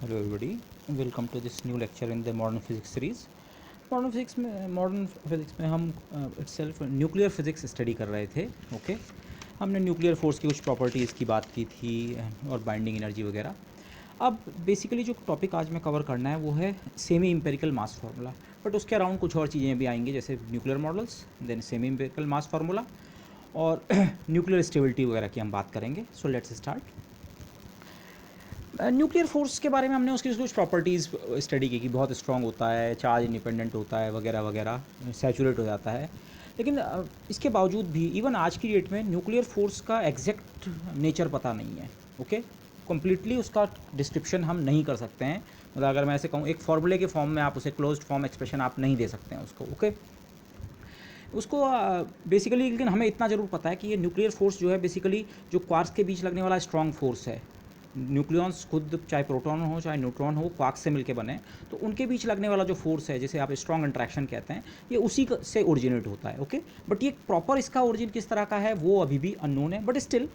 Hello everybody, welcome to this new lecture in the modern physics series. Modern physics में हम itself nuclear physics study कर रहे थे। Okay, हमने nuclear force की कुछ प्रॉपर्टीज़ की बात की थी और बाइंडिंग एनर्जी वगैरह। अब बेसिकली जो टॉपिक आज में कवर करना है वो है semi empirical mass formula, but उसके अराउंड कुछ और चीज़ें भी आएंगी, जैसे nuclear models, then semi empirical mass formula और न्यूक्लियर स्टेबिलिटी वगैरह की हम बात करेंगे। So let's start. Nuclear force के बारे में हमने उसकी कुछ प्रॉपर्टीज़ स्टडी की कि बहुत स्ट्रांग होता है, चार्ज इंडिपेंडेंट होता है वगैरह वगैरह, सैचुरेट हो जाता है। लेकिन इसके बावजूद भी इवन आज की डेट में न्यूक्लियर फोर्स का एग्जैक्ट नेचर पता नहीं है। ओके, कम्प्लीटली उसका डिस्क्रिप्शन हम नहीं कर सकते हैं। मतलब अगर मैं ऐसे कहूँ, एक फॉर्मूले के फॉर्म में आप उसे क्लोज्ड फॉर्म एक्सप्रेशन आप नहीं दे सकते हैं उसको। ओके, उसको बेसिकली, लेकिन हमें इतना ज़रूर पता है कि ये न्यूक्लियर फोर्स जो है बेसिकली जो क्वार्क्स के बीच लगने वाला स्ट्रॉन्ग फोर्स है। न्यूक्लियॉन्स खुद, चाहे प्रोटॉन हो चाहे न्यूट्रॉन हो, क्वार्क्स से मिलके बने, तो उनके बीच लगने वाला जो फोर्स है, जिसे आप स्ट्रॉन्ग इंट्रैक्शन कहते हैं, ये उसी से ओरिजिनेट होता है। ओके, बट ये प्रॉपर इसका ओरिजिन किस तरह का है वो अभी भी अननोन है। बट स्टिल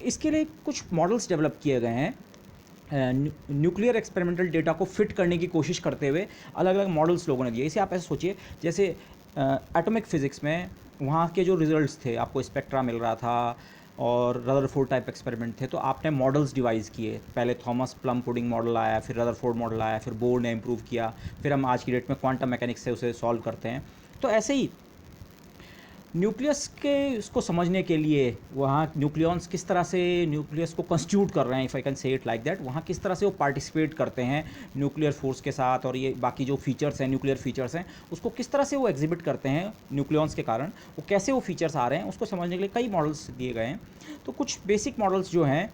इसके लिए कुछ मॉडल्स डेवलप किए गए हैं। न्यूक्लियर एक्सपेरिमेंटल डेटा को फिट करने की कोशिश करते हुए अलग अलग मॉडल्स लोगों ने दिए। इसे आप ऐसे सोचिए, जैसे एटॉमिक फिजिक्स में वहाँ के जो रिजल्ट्स थे, आपको स्पेक्ट्रा मिल रहा था और रदरफोर्ड टाइप एक्सपेरिमेंट थे, तो आपने मॉडल्स डिवाइस किए। पहले थॉमस प्लम पुडिंग मॉडल आया, फिर रदरफोर्ड मॉडल आया, फिर बोर ने इम्प्रूव किया, फिर हम आज की डेट में क्वांटम मैकेनिक्स से उसे सॉल्व करते हैं। तो ऐसे ही न्यूक्लियस के उसको समझने के लिए वहाँ न्यूक्लियॉन्स किस तरह से न्यूक्लियस को कंस्टिट्यूट कर रहे हैं, if I can say it like that, वहाँ किस तरह से वो पार्टिसिपेट करते हैं न्यूक्लियर फोर्स के साथ, और ये बाकी जो फीचर्स हैं, न्यूक्लियर फीचर्स हैं, उसको किस तरह से वो एग्जिबिट करते हैं न्यूक्लियॉन्स के कारण, वो कैसे वो फीचर्स आ रहे हैं, उसको समझने के लिए कई मॉडल्स दिए गए हैं। तो कुछ बेसिक मॉडल्स जो हैं,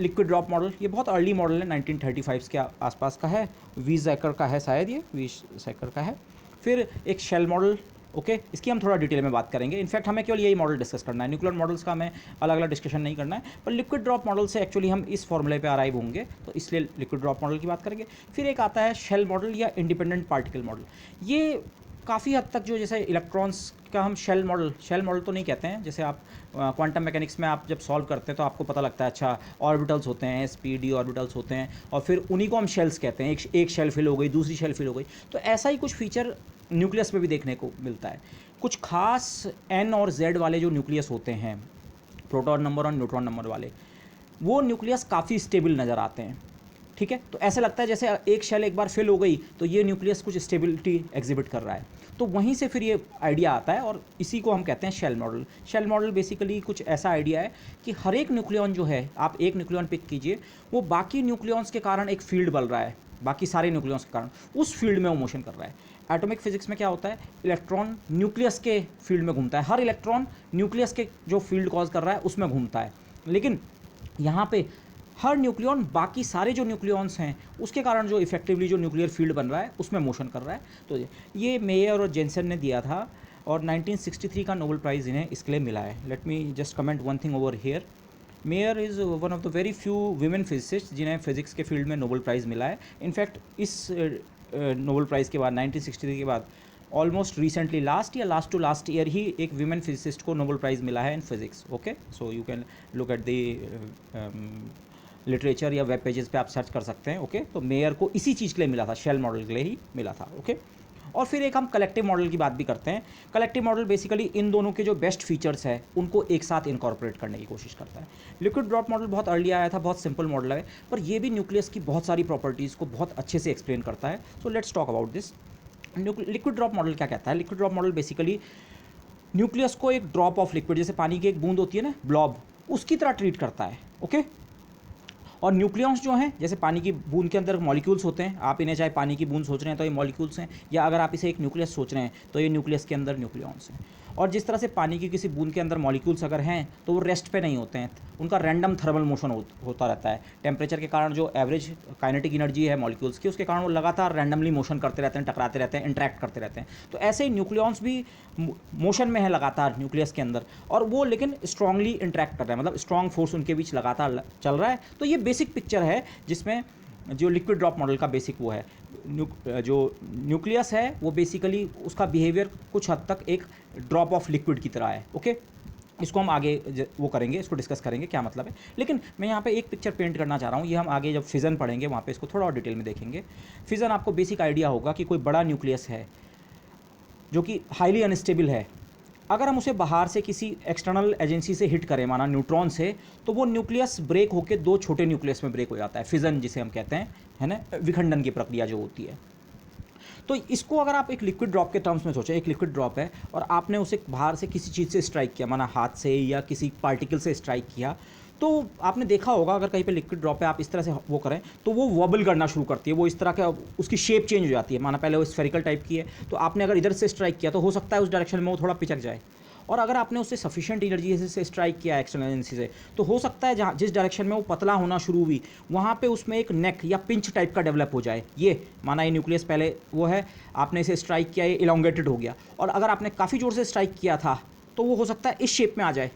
लिक्विड ड्रॉप मॉडल, ये बहुत अर्ली मॉडल है, 1935 के आसपास का है, वी जैकर का है, शायद ये वी जैकर का है। फिर एक शेल मॉडल, ओके, इसकी हम थोड़ा डिटेल में बात करेंगे। इनफैक्ट हमें केवल यही मॉडल डिस्कस करना है, न्यूक्लियर मॉडल्स का हमें अलग अलग डिस्कशन नहीं करना है, पर लिक्विड ड्रॉप मॉडल से एक्चुअली हम इस फॉर्मूले पे अराइव होंगे, तो इसलिए लिक्विड ड्रॉप मॉडल की बात करेंगे। फिर एक आता है शेल मॉडल या इंडिपेंडेंट पार्टिकल मॉडल। ये काफ़ी हद तक जो, जैसे इलेक्ट्रॉन्स का हम शेल मॉडल तो नहीं कहते हैं, जैसे आप क्वांटम मैकेनिक्स में आप जब सॉल्व करते हैं तो आपको पता लगता है, अच्छा ऑर्बिटल्स होते हैं, sp d ऑर्बिटल्स होते हैं, और फिर उन्हीं को हम शेल्स कहते हैं। एक शेल फिल हो गई, दूसरी शेल फिल हो गई। तो ऐसा ही कुछ फीचर न्यूक्लियस में भी देखने को मिलता है। कुछ खास n और z वाले जो न्यूक्लियस होते हैं, प्रोटॉन नंबर और न्यूट्रॉन नंबर वाले, वो न्यूक्लियस काफ़ी स्टेबल नज़र आते हैं। ठीक है, तो ऐसे लगता है जैसे एक शेल एक बार फिल हो गई तो ये न्यूक्लियस कुछ स्टेबिलिटी एग्जिबिट कर रहा है। तो वहीं से फिर ये आइडिया आता है, और इसी को हम कहते हैं shell model. Shell model basically कुछ ऐसा आइडिया है कि हर एक न्यूक्लियॉन जो है, आप एक न्यूक्लियॉन पिक कीजिए, वो बाकी न्यूक्लियॉन्स के कारण एक फील्ड बन रहा है, बाकी सारे न्यूक्लियॉन्स के कारण उस फील्ड में वो मोशन कर रहा है। एटॉमिक फिजिक्स में क्या होता है, इलेक्ट्रॉन न्यूक्लियस के फील्ड में घूमता है, हर इलेक्ट्रॉन न्यूक्लियस के जो फील्ड कॉज कर रहा है उसमें घूमता है। लेकिन यहाँ पे हर न्यूक्लियॉन बाकी सारे जो न्यूक्लियॉन्स हैं उसके कारण जो इफेक्टिवली जो न्यूक्लियर फील्ड बन रहा है उसमें मोशन कर रहा है। तो ये मेयर और जेंसन ने दिया था, और 1963 का नोबेल प्राइज़ इन्हें इसके लिए मिला है। Let me just comment one thing over here. Mayor is one of the very few women physicist जिन्हें फिजिक्स के फील्ड में नोबेल प्राइज़ मिला है। इनफैक्ट इस नोबेल प्राइज़ के बाद, 1963 के बाद, almost recently last to last year ही एक वीमेन फिजिसिस्ट को नोबेल प्राइज़ मिला है in physics. Okay, so you can look at the literature या वेब पेजेस पे आप सर्च कर सकते हैं। ओके, तो मेयर को इसी चीज़ के लिए मिला था, शेल मॉडल के लिए ही मिला था। ओके, और फिर एक हम कलेक्टिव मॉडल की बात भी करते हैं। कलेक्टिव मॉडल बेसिकली इन दोनों के जो बेस्ट फीचर्स है उनको एक साथ इनकॉर्पोरेट करने की कोशिश करता है। लिक्विड ड्रॉप मॉडल बहुत अर्ली आया था, बहुत सिंपल मॉडल है, पर ये भी न्यूक्लियस की बहुत सारी प्रॉपर्टीज़ को बहुत अच्छे से एक्सप्लेन करता है। So let's talk about this. Liquid drop model क्या कहता है? Liquid drop model basically nucleus को एक ड्रॉप ऑफ लिक्विड, जैसे पानी की एक बूंद होती है ना, ब्लॉब, उसकी तरह ट्रीट करता है। ओके, और न्यूक्लियॉन्स जो हैं, जैसे पानी की बूंद के अंदर मॉलिक्यूल्स होते हैं, आप इन्हें चाहे पानी की बूंद सोच रहे हैं तो ये मॉलिक्यूल्स हैं, या अगर आप इसे एक न्यूक्लियस सोच रहे हैं तो ये न्यूक्लियस के अंदर न्यूक्लियॉन्स हैं। और जिस तरह से पानी की किसी बूंद के अंदर मॉलिक्यूल्स अगर हैं तो वो रेस्ट पे नहीं होते हैं, उनका रैंडम थर्मल मोशन होता रहता है। टेम्परेचर के कारण जो एवरेज काइनेटिक एनर्जी है मॉलिक्यूल्स की, उसके कारण वो लगातार रैंडमली मोशन करते रहते हैं, टकराते रहते हैं, इंटरेक्ट करते रहते हैं। तो ऐसे ही न्यूक्लियॉन्स भी मोशन में है लगातार न्यूक्लियस के अंदर, और वो लेकिन स्ट्रांगली इंटरेक्ट कर रहे हैं, मतलब स्ट्रांग फोर्स उनके बीच लगातार चल रहा है। तो ये बेसिक पिक्चर है जिसमें जो लिक्विड ड्रॉप मॉडल का बेसिक वो है। जो न्यूक्लियस है वो बेसिकली उसका बिहेवियर कुछ हद तक एक ड्रॉप ऑफ लिक्विड की तरह है। ओके, इसको हम आगे वो करेंगे, इसको डिस्कस करेंगे क्या मतलब है। लेकिन मैं यहाँ पे एक पिक्चर पेंट करना चाह रहा हूँ, ये हम आगे जब फिज़न पढ़ेंगे वहाँ पे इसको थोड़ा और डिटेल में देखेंगे। फिज़न आपको बेसिक आइडिया होगा कि कोई बड़ा न्यूक्लियस है जो कि हाईली अनस्टेबल है, अगर हम उसे बाहर से किसी एक्सटर्नल एजेंसी से हिट करें, माना न्यूट्रॉन से, तो वो न्यूक्लियस ब्रेक होकर दो छोटे न्यूक्लियस में ब्रेक हो जाता है, फिज़न जिसे हम कहते हैं, है ना, विखंडन की प्रक्रिया जो होती है। तो इसको अगर आप एक लिक्विड ड्रॉप के टर्म्स में सोचें, एक लिक्विड ड्रॉप है और आपने उसे बाहर से किसी चीज़ से स्ट्राइक किया, माना हाथ से या किसी पार्टिकल से स्ट्राइक किया, तो आपने देखा होगा अगर कहीं पे लिक्विड ड्रॉप है, आप इस तरह से वो करें तो वो वॉबल करना शुरू करती है, वो इस तरह का उसकी शेप चेंज हो जाती है। माना पहले वो स्फेरिकल टाइप की है, तो आपने अगर इधर से स्ट्राइक किया तो हो सकता है उस डायरेक्शन में वो थोड़ा पिचक जाए, और अगर आपने उससे सफिशिएंट एनर्जी से स्ट्राइक किया एक्सटर्नल एजेंसी से, तो हो सकता है जहाँ जिस डायरेक्शन में वो पतला होना शुरू हुई वहाँ पे उसमें एक नेक या पिंच टाइप का डेवलप हो जाए। ये माना ये न्यूक्लियस पहले वो है, आपने इसे स्ट्राइक किया, ये इलोंगेटेड हो गया, और अगर आपने काफ़ी जोर से स्ट्राइक किया था तो वो हो सकता है इस शेप में आ जाए,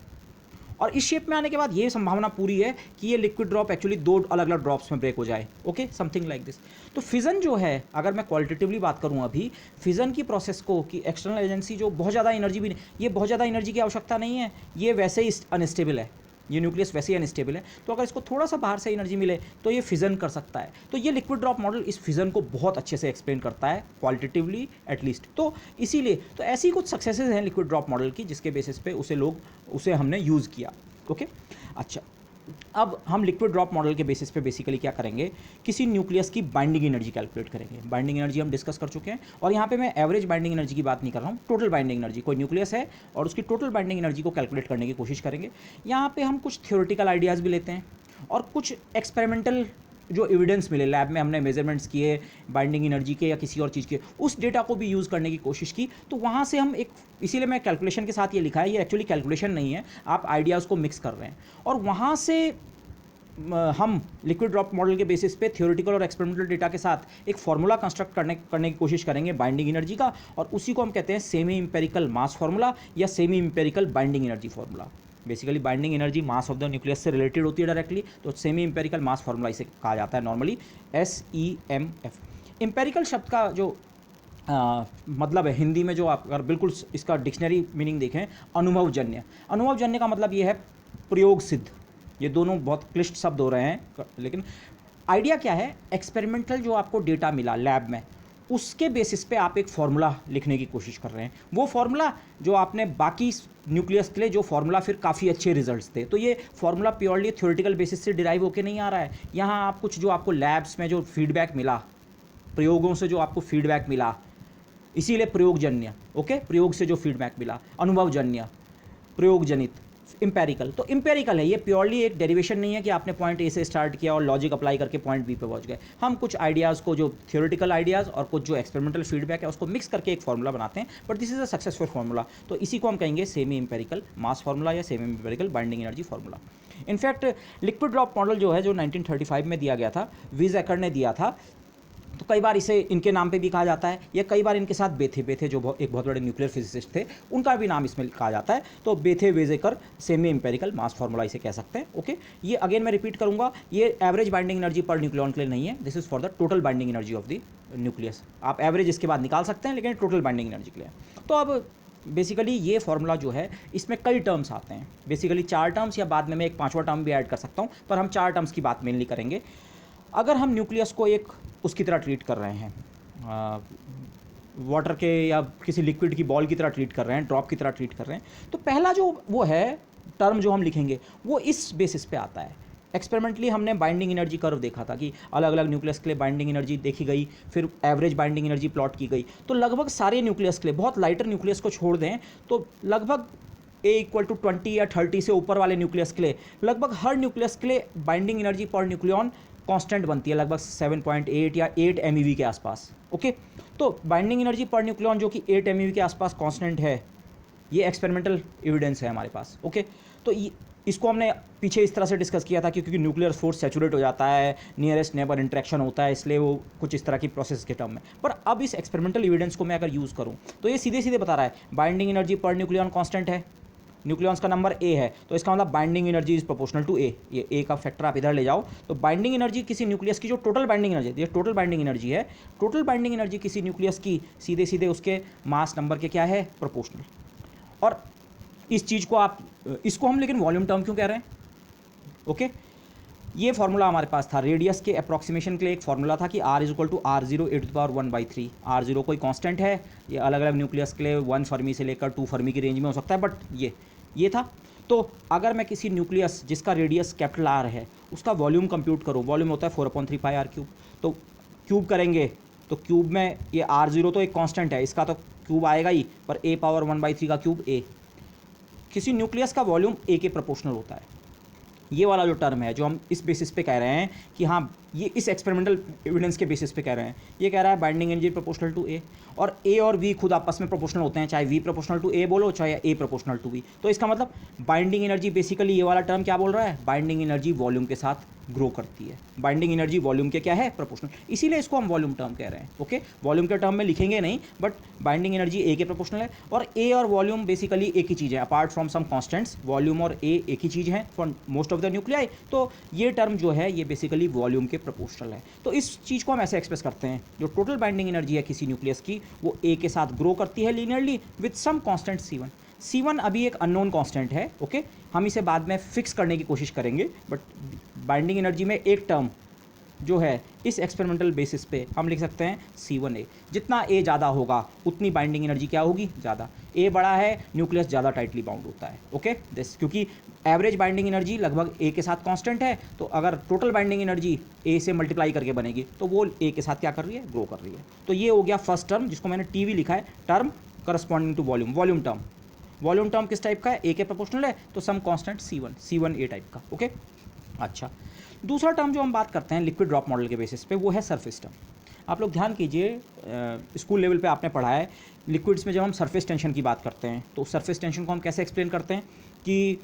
और इस शेप में आने के बाद ये संभावना पूरी है कि ये लिक्विड ड्रॉप एक्चुअली दो अलग अलग ड्रॉप्स में ब्रेक हो जाए। Okay, something like this. तो फिज़न जो है, अगर मैं क्वालिटेटिवली बात करूँ अभी फिज़न की प्रोसेस को, कि एक्सटर्नल एजेंसी जो बहुत ज़्यादा एनर्जी भी नहीं, ये बहुत ज़्यादा एनर्जी की आवश्यकता नहीं है, ये वैसे ही अनस्टेबल है, ये न्यूक्लियस वैसे ही अनस्टेबल है, तो अगर इसको थोड़ा सा बाहर से एनर्जी मिले तो ये फिज़न कर सकता है। तो ये लिक्विड ड्रॉप मॉडल इस फिज़न को बहुत अच्छे से एक्सप्लेन करता है, क्वालिटेटिवली एटलीस्ट। तो इसीलिए तो ऐसी कुछ सक्सेसेस हैं लिक्विड ड्रॉप मॉडल की, जिसके बेसिस पे उसे हमने यूज़ किया। ओके, अच्छा, अब हम लिक्विड ड्रॉप मॉडल के बेसिस पे बेसिकली क्या करेंगे, किसी न्यूक्लियस की बाइंडिंग एनर्जी कैलकुलेट करेंगे। बाइंडिंग एनर्जी हम डिस्कस कर चुके हैं, और यहाँ पे मैं एवरेज बाइंडिंग एनर्जी की बात नहीं कर रहा हूँ, टोटल बाइंडिंग एनर्जी। कोई न्यूक्लियस है और उसकी टोटल बाइंडिंग एनर्जी को कैलकुलेट करने की कोशिश करेंगे। यहाँ पे हम कुछ थ्योरेटिकल आइडियाज़ भी लेते हैं और कुछ एक्सपेरिमेंटल जो एविडेंस मिले, लैब में हमने मेजरमेंट्स किए बाइंडिंग एनर्जी के या किसी और चीज़ के, उस डेटा को भी यूज़ करने की कोशिश की। तो वहाँ से हम एक, इसीलिए मैं कैलकुलेशन के साथ ये लिखा है, ये एक्चुअली कैलकुलेशन नहीं है, आप आइडियाज़ को मिक्स कर रहे हैं, और वहाँ से हम लिक्विड ड्रॉप मॉडल के बेसिस पे थ्योरेटिकल और एक्सपेरिमेंटल डेटा के साथ एक फार्मूला कंस्ट्रक्ट करने की कोशिश करेंगे बाइंडिंग एनर्जी का, और उसी को हम कहते हैं सेमी इंपेरिकल मास फार्मूला या semi empirical binding energy formula. Basically binding energy mass of the nucleus से रिलेटेड होती है डायरेक्टली, तो सेमी इंपेरिकल मास फार्मूला इसे कहा जाता है नॉर्मली, SEMF। इंपेरिकल शब्द का जो मतलब है हिंदी में, जो आप अगर बिल्कुल इसका डिक्शनरी मीनिंग देखें, अनुभवजन्य। अनुभवजन्य का मतलब ये है प्रयोग सिद्ध। ये दोनों बहुत क्लिष्ट शब्द हो रहे हैं, लेकिन आइडिया क्या है, एक्सपेरिमेंटल जो आपको डेटा मिला लैब में, उसके बेसिस पे आप एक फार्मूला लिखने की कोशिश कर रहे हैं। वो फार्मूला जो आपने बाकी न्यूक्लियस के लिए जो फार्मूला फिर काफ़ी अच्छे रिजल्ट्स थे, तो ये फार्मूला प्योरली थ्योरेटिकल बेसिस से डिराइव होकर नहीं आ रहा है। यहाँ आप कुछ जो आपको लैब्स में जो फीडबैक मिला, प्रयोगों से जो आपको फीडबैक मिला, इसीलिए प्रयोगजन्य। ओके, प्रयोग से जो फीडबैक मिला, अनुभवजन्य, प्रयोगजनित, इंपेरिकल। तो इंपेरिकल है, ये प्योरली एक डेरिवेशन नहीं है कि आपने पॉइंट ए से स्टार्ट किया और लॉजिक अप्लाई करके पॉइंट बी पे पहुंच गए। हम कुछ आइडियाज़ को, जो थ्योरेटिकल आइडियाज़ और कुछ जो एक्सपेरिमेंटल फीडबैक है, उसको मिक्स करके एक फार्मूला बनाते हैं, but this is a successful formula. तो इसी को हम कहेंगे सेमी इंपेरिकल मास फार्मूला या semi empirical binding energy formula. In fact liquid drop model जो है, जो 1935 में दिया गया था, विज़ेकर ने दिया था, तो कई बार इसे इनके नाम पे भी कहा जाता है, या कई बार इनके साथ बेथे जो एक बहुत बड़े न्यूक्लियर फिजिसिस्ट थे, उनका भी नाम इसमें कहा जाता है। तो वेजेकर सेमी इंपेरिकल मास फार्मूला इसे कह सकते हैं। ओके, ये अगेन मैं रिपीट करूंगा, ये average binding energy per nucleon के लिए नहीं है, this is for the total binding energy of the nucleus. आप एवरेज इसके बाद निकाल सकते हैं, लेकिन टोटल बाइंडिंग एनर्जी के लिए। तो अब बेसिकली ये फार्मूला जो है, इसमें कई टर्म्स आते हैं, बेसिकली 4 टर्म्स, या बाद में मैं एक 5वां टर्म भी ऐड कर सकता हूँ, पर हम 4 टर्म्स की बात मेनली करेंगे। अगर हम न्यूक्लियस को एक उसकी तरह ट्रीट कर रहे हैं, वाटर के या किसी लिक्विड की बॉल की तरह ट्रीट कर रहे हैं, ड्रॉप की तरह ट्रीट कर रहे हैं, तो पहला जो वो है टर्म जो हम लिखेंगे, वो इस बेसिस पे आता है। एक्सपेरिमेंटली हमने बाइंडिंग एनर्जी कर्व देखा था कि अलग अलग न्यूक्लियस के लिए बाइंडिंग एनर्जी देखी गई, फिर एवरेज बाइंडिंग एनर्जी प्लॉट की गई। तो लगभग सारे न्यूक्लियस के लिए, बहुत लाइटर न्यूक्लियस को छोड़ दें तो लगभग A=20 या 30 से ऊपर वाले न्यूक्लियस के लिए, लगभग हर न्यूक्लियस के लिए binding energy per nucleon constant बनती है, लगभग 7.8 या 8 MeV के आसपास। ओके, तो बाइंडिंग एनर्जी पर न्यूक्लियन जो कि 8 MeV के आसपास कांस्टेंट है, ये एक्सपेरिमेंटल एविडेंस है हमारे पास। ओके, तो इसको हमने पीछे इस तरह से डिस्कस किया था, क्योंकि न्यूक्लियर फोर्स सैचुरेट हो जाता है, नियरेस्ट नेबर इंटरेक्शन होता है, इसलिए वो कुछ इस तरह की प्रोसेस के टर्म में। पर अब इस एक्सपेरिमेंटल एविडेंस को मैं अगर यूज़ करूँ, तो ये सीधे सीधे बता रहा है binding energy per nucleon constant है, न्यूक्लियंस का नंबर A है, तो इसका मतलब binding energy is proportional to A। ये A का फैक्टर आप इधर ले जाओ, तो बाइंडिंग एनर्जी किसी न्यूक्लियस की जो टोटल बाइंडिंग एनर्जी, ये टोटल बाइंडिंग एनर्जी है, टोटल बाइंडिंग एनर्जी किसी न्यूक्लियस की सीधे सीधे उसके मास नंबर के क्या है, प्रोपोर्शनल। और इस चीज़ को आप इसको हम लेकिन वॉल्यूम टर्म क्यों कह रहे हैं? ओके, ये फार्मूला हमारे पास था रेडियस के अप्रॉक्सीमेशन के लिए। एक फार्मूला था कि r is equal to r0 e⁻⁴ r0 कोई कांस्टेंट है, ये अलग अलग न्यूक्लियस के लिए 1 फर्मी से लेकर 2 फर्मी की रेंज में हो सकता है, बट ये था। तो अगर मैं किसी न्यूक्लियस जिसका रेडियस कैपिटल R है उसका वॉल्यूम कंप्यूट करूँ, वॉल्यूम होता है 4/3 पाई r क्यूब, तो क्यूब करेंगे तो क्यूब में ये r0 तो एक कांस्टेंट है, इसका तो क्यूब आएगा ही, पर a⁻1/3 का क्यूब a। किसी न्यूक्लियस का वॉल्यूम a के प्रोपोर्शनल होता है। ये वाला जो टर्म है जो हम इस बेसिस पे कह रहे हैं कि हाँ, ये इस एक्सपेरिमेंटल एविडेंस के बेसिस पे कह रहे हैं, ये कह रहा है बाइंडिंग एनर्जी प्रोपोर्शनल टू ए, और ए और वी खुद आपस में प्रोपोर्शनल होते हैं, चाहे वी प्रोपोर्शनल टू ए बोलो चाहे ए प्रोपोर्शनल टू वी। तो इसका मतलब बाइंडिंग एनर्जी बेसिकली ये वाला टर्म क्या बोल रहा है, बाइंडिंग एनर्जी वॉल्यूम के साथ ग्रो करती है। बाइंडिंग एनर्जी वॉल्यूम के क्या है, प्रोपोर्शनल, इसीलिए इसको हम वॉल्यूम टर्म कह रहे हैं। ओके, वॉल्यूम के टर्म में लिखेंगे नहीं, बट बाइंडिंग एनर्जी ए के प्रोपोर्शनल है, और ए और वॉल्यूम बेसिकली एक ही चीज़ है, apart from some constants volume और ए एक ही चीज़ है for most of the nuclei. तो ये टर्म जो है ये बेसिकली वॉल्यूम के प्रोपोर्शनल है। तो इस चीज़ को हम ऐसे एक्सप्रेस करते हैं, जो टोटल बाइंडिंग एनर्जी है किसी न्यूक्लियस की वो ए के साथ ग्रो करती है linearly with some constant C1। C1 अभी एक अननोन कांस्टेंट है, ओके, हम इसे बाद में फिक्स करने की कोशिश करेंगे, बट बाइंडिंग एनर्जी में एक टर्म जो है इस एक्सपेरिमेंटल बेसिस पे हम लिख सकते हैं C1a। जितना a ज़्यादा होगा उतनी बाइंडिंग एनर्जी क्या होगी, ज़्यादा। a बड़ा है, न्यूक्लियस ज़्यादा टाइटली बाउंड होता है। ओके, दिस क्योंकि एवरेज बाइंडिंग एनर्जी लगभग a के साथ कांस्टेंट है, तो अगर टोटल बाइंडिंग एनर्जी a से मल्टीप्लाई करके बनेगी तो वो a के साथ क्या कर रही है, ग्रो कर रही है। तो ये हो गया फर्स्ट टर्म जिसको मैंने TV लिखा है, term corresponding to volume, volume term. Volume term किस टाइप का है, a के प्रोपोर्शनल है, तो सम कांस्टेंट C1a टाइप का। ओके, अच्छा, दूसरा टर्म जो हम बात करते हैं लिक्विड ड्रॉप मॉडल के बेसिस पे वो है सरफेस टर्म। आप लोग ध्यान कीजिए, स्कूल लेवल पे आपने पढ़ा है लिक्विड्स में जब हम सरफेस टेंशन की बात करते हैं तो सरफेस टेंशन को हम कैसे एक्सप्लेन करते हैं कि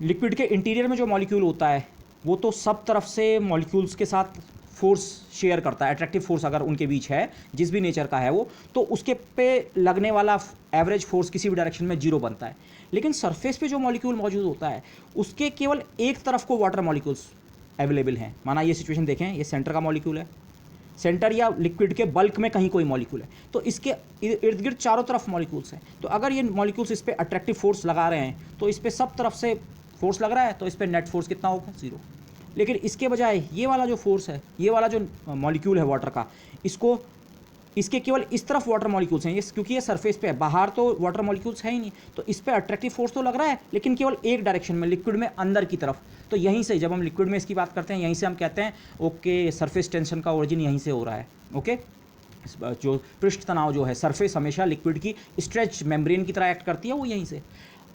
लिक्विड के इंटीरियर में जो मॉलिक्यूल होता है वो तो सब तरफ से मॉलिक्यूल्स के साथ फोर्स शेयर करता है, अट्रैक्टिव फोर्स अगर उनके बीच है जिस भी नेचर का है वो, तो उसके पे लगने वाला एवरेज फोर्स किसी भी डायरेक्शन में जीरो बनता है। लेकिन सरफेस पे जो मॉलिक्यूल मौजूद होता है उसके केवल एक तरफ को वाटर मॉलिक्यूल्स अवेलेबल हैं। माना ये सिचुएशन देखें, ये सेंटर का मॉलिक्यूल है, सेंटर या लिक्विड के बल्क में कहीं कोई मॉलिक्यूल है, तो इसके इर्द गिर्द चारों तरफ मॉलिक्यूल्स हैं। तो अगर ये मॉलिक्यूल्स इस पर अट्रैक्टिव फोर्स लगा रहे हैं तो इस पर सब तरफ से फोर्स लग रहा है, तो इस पर नेट फोर्स कितना होगा, जीरो। लेकिन इसके बजाय ये वाला जो फोर्स है, ये वाला जो मॉलिक्यूल है वाटर का, इसके केवल इस तरफ वाटर मॉलिक्यूल्स हैं, ये क्योंकि ये सरफेस पे है, बाहर तो वाटर मॉलिक्यूल्स है ही नहीं, तो इस पे अट्रैक्टिव फोर्स तो लग रहा है लेकिन केवल एक डायरेक्शन में, लिक्विड में अंदर की तरफ। तो यहीं से जब हम लिक्विड में इसकी बात करते हैं, यहीं से हम कहते हैं ओके सरफेस टेंशन का ओरिजिन यहीं से हो रहा है। ओके, जो पृष्ठ तनाव जो है, सरफेस हमेशा लिक्विड की स्ट्रेच मेम्ब्रेन की तरह एक्ट करती है, वो यहीं से,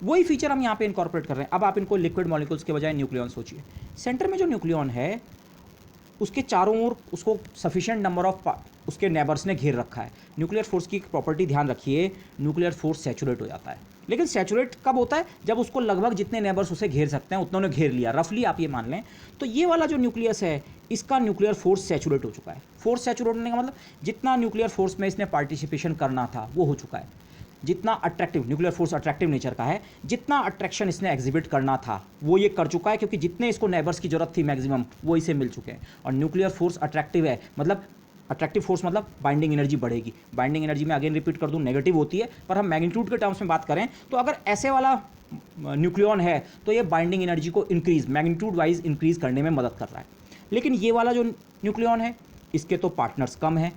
वही फीचर हम यहाँ पे इनकॉर्पोरेट कर रहे हैं। अब आप इनको लिक्विड मॉलिक्यूल्स के बजाय न्यूक्लियॉन सोचिए। सेंटर में जो न्यूक्लियॉन है उसके चारों ओर उसको सफिशिएंट नंबर ऑफ उसके नेबर्स ने घेर रखा है। न्यूक्लियर फोर्स की प्रॉपर्टी ध्यान रखिए, न्यूक्लियर फोर्स सैचुरेट हो जाता है, लेकिन सैचुरेट कब होता है, जब उसको लगभग जितने नेबर्स उसे घेर सकते हैं उतना उन्हें घेर लिया, रफली आप ये मान लें। तो ये वाला जो न्यूक्लियस है इसका न्यूक्लियर फोर्स सैचुरेट हो चुका है। फोर्स सैचुरेट होने का मतलब जितना न्यूक्लियर फोर्स में इसने पार्टिसिपेशन करना था वो हो चुका है, जितना attractive nuclear force attractive nature का है, जितना अट्रैक्शन इसने एग्जिबिट करना था वो ये कर चुका है, क्योंकि जितने इसको नेबर्स की जरूरत थी मैक्सिमम वो इसे मिल चुके हैं। और न्यूक्लियर फोर्स अट्रैक्टिव है, मतलब अट्रैक्टिव फोर्स मतलब बाइंडिंग एनर्जी बढ़ेगी। बाइंडिंग एनर्जी में अगेन रिपीट कर दूं नेगेटिव होती है, पर हम मैग्नीट्यूड के टर्म्स में बात करें तो अगर ऐसे वाला न्यूक्लियॉन है तो ये बाइंडिंग एनर्जी को इंक्रीज, मैग्नीट्यूड वाइज इंक्रीज करने में मदद कर रहा है। लेकिन ये वाला जो न्यूक्लियॉन है इसके तो पार्टनर्स कम है,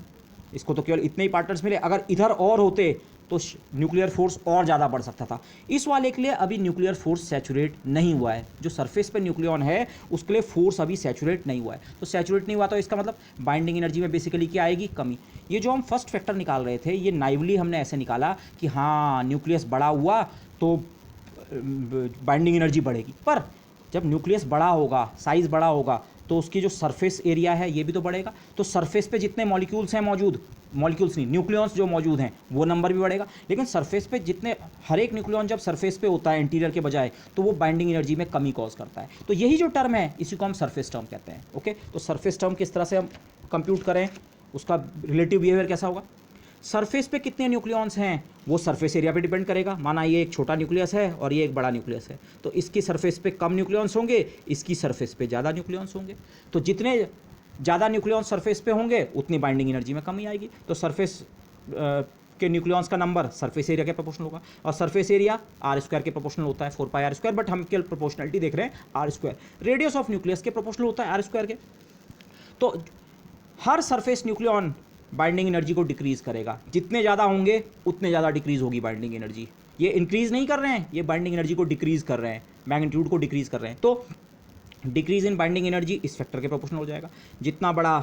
इसको तो केवल इतने ही पार्टनर्स मिले, अगर इधर और होते तो न्यूक्लियर फोर्स और ज़्यादा बढ़ सकता था। इस वाले के लिए अभी न्यूक्लियर फोर्स सैचुरेट नहीं हुआ है, जो सरफेस पे न्यूक्लियॉन है उसके लिए फोर्स अभी सैचुरेट नहीं हुआ है। तो सैचुरेट नहीं हुआ तो इसका मतलब बाइंडिंग एनर्जी में बेसिकली क्या आएगी, कमी। ये जो हम फर्स्ट फैक्टर निकाल रहे थे ये नाइवली हमने ऐसे निकाला कि हाँ न्यूक्लियस बड़ा हुआ तो बाइंडिंग एनर्जी बढ़ेगी, पर जब न्यूक्लियस बड़ा होगा, साइज़ बड़ा होगा, तो उसकी जो सरफेस एरिया है ये भी तो बढ़ेगा। तो सरफेस पे जितने मॉलिक्यूल्स हैं मौजूद, मॉलिक्यूल्स नहीं न्यूक्लियॉन्स जो मौजूद हैं वो नंबर भी बढ़ेगा। लेकिन सरफेस पे जितने, हर एक न्यूक्लियॉन जब सरफेस पे होता है इंटीरियर के बजाय, तो वो बाइंडिंग एनर्जी में कमी कॉज करता है। तो यही जो टर्म है इसी को हम सरफेस टर्म कहते हैं। ओके, तो सरफेस टर्म किस तरह से हम कंप्यूट करें, उसका रिलेटिव बिहेवियर कैसा होगा। सरफेस पे कितने न्यूक्लियॉन्स हैं वो सरफेस एरिया पे डिपेंड करेगा। माना ये एक छोटा न्यूक्लियस है और ये एक बड़ा न्यूक्लियस है, तो इसकी सरफेस पे कम न्यूक्लियॉन्स होंगे, इसकी सरफेस पे ज़्यादा न्यूक्लियॉन्स होंगे। तो जितने ज़्यादा न्यूक्लियॉन्स सरफेस पे होंगे उतनी बाइंडिंग एनर्जी में कमी आएगी। तो सरफेस के न्यूक्लियॉन्स का नंबर सरफेस एरिया के प्रोपोर्शनल होगा, और सरफेस एरिया आर स्क्वायर के प्रोपोर्शनल होता है, 4 पाई आर स्क्वायर, बट हम केवल प्रोपोर्शनलिटी देख रहे हैं R square. Radius of nucleus के प्रोपोर्शनल होता है आर स्क्वायर के। तो हर सरफेस न्यूक्लियॉन बाइंडिंग एनर्जी को डिक्रीज करेगा, जितने ज़्यादा होंगे उतने ज़्यादा डिक्रीज होगी बाइंडिंग एनर्जी। ये इंक्रीज नहीं कर रहे हैं, ये बाइंडिंग एनर्जी को डिक्रीज कर रहे हैं, मैग्नीट्यूड को डिक्रीज कर रहे हैं। तो डिक्रीज इन बाइंडिंग एनर्जी इस फैक्टर के प्रोपोर्शनल हो जाएगा। जितना बड़ा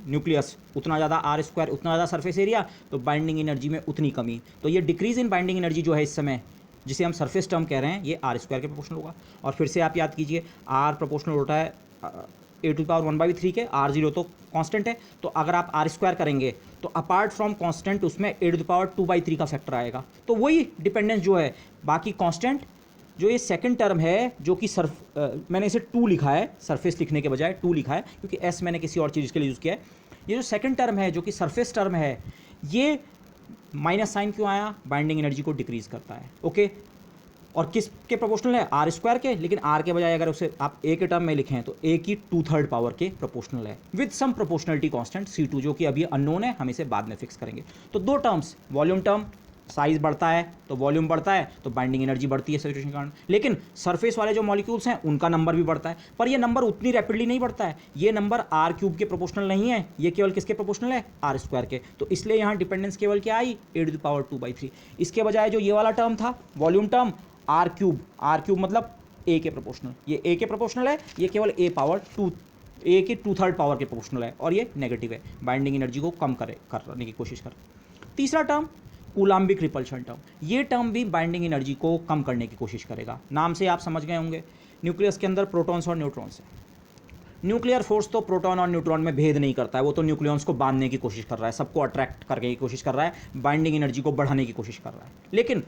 न्यूक्लियस उतना ज़्यादा आर स्क्वायर, उतना ज़्यादा सरफेस एरिया, तो बाइंडिंग एनर्जी में उतनी कमी। तो ये डिक्रीज इन बाइंडिंग एनर्जी जो है इस समय, जिसे हम सरफेस टर्म कह रहे हैं, ये आर स्क्वायर के प्रोपोर्शनल होगा। और फिर से आप याद कीजिए, आर प्रोपोर्शनल होता है a⁴ के, r0 तो कांस्टेंट है, तो अगर आप आर स्क्वायर करेंगे तो अपार्ट फ्रॉम कांस्टेंट उसमें a⁴ का फैक्टर आएगा। तो वही डिपेंडेंस जो है, बाकी कांस्टेंट जो ये सेकंड टर्म है, जो कि मैंने इसे 2 लिखा है, सरफेस लिखने के बजाय 2 लिखा है, क्योंकि s मैंने किसी और चीज़ के लिए यूज़ किया है। ये जो सेकंड टर्म है, जो कि सरफेस टर्म है, ये माइनस साइन क्यों आया? बाइंडिंग एनर्जी को डिक्रीज करता है। ओके, और किस के प्रोपोर्शनल है? आर स्क्वायर के, लेकिन आर के बजाय अगर उसे आप ए के टर्म में लिखें तो ए की 2/3 पावर के प्रोपोर्शनल है, with some proportionality constant C2, जो कि अभी अननोन है, हम इसे बाद में फिक्स करेंगे। तो 2 टर्म्स, वॉल्यूम टर्म, साइज बढ़ता है तो वॉल्यूम बढ़ता है, तो बाइंडिंग एनर्जी बढ़ती है सैचुरेशन के कारण। लेकिन सरफेस वाले जो मॉलिक्यूल्स हैं उनका नंबर भी बढ़ता है, पर ये नंबर उतनी रैपिडली नहीं बढ़ता है। ये नंबर r³ के प्रोपोर्शनल नहीं है, ये केवल किसके प्रोपोर्शनल है? आर स्क्वायर के। तो इसलिए यहाँ डिपेंडेंस केवल क्या आई? a⁴ इसके बजाय जो ये वाला टर्म था वॉल्यूम टर्म, r³ मतलब a के प्रोपोर्शनल, ये a के प्रोपोर्शनल है, ये केवल a की 2/3 पावर के प्रोपोर्शनल है, और ये नेगेटिव है, बाइंडिंग एनर्जी को कम करने की कोशिश कर। तीसरा टर्म कूलाम्बिक रिपल्शन टर्म, ये टर्म भी बाइंडिंग एनर्जी को कम करने की कोशिश करेगा। नाम से आप समझ गए होंगे, न्यूक्लियस के अंदर प्रोटॉन्स और न्यूट्रॉन्स हैं। न्यूक्लियर फोर्स तो प्रोटॉन और न्यूट्रॉन में भेद नहीं करता है, वो तो न्यूक्लियॉन्स को बांधने की कोशिश कर रहा है, सबको अट्रैक्ट करने की कोशिश कर रहा है, बाइंडिंग एनर्जी को बढ़ाने की कोशिश कर रहा है। लेकिन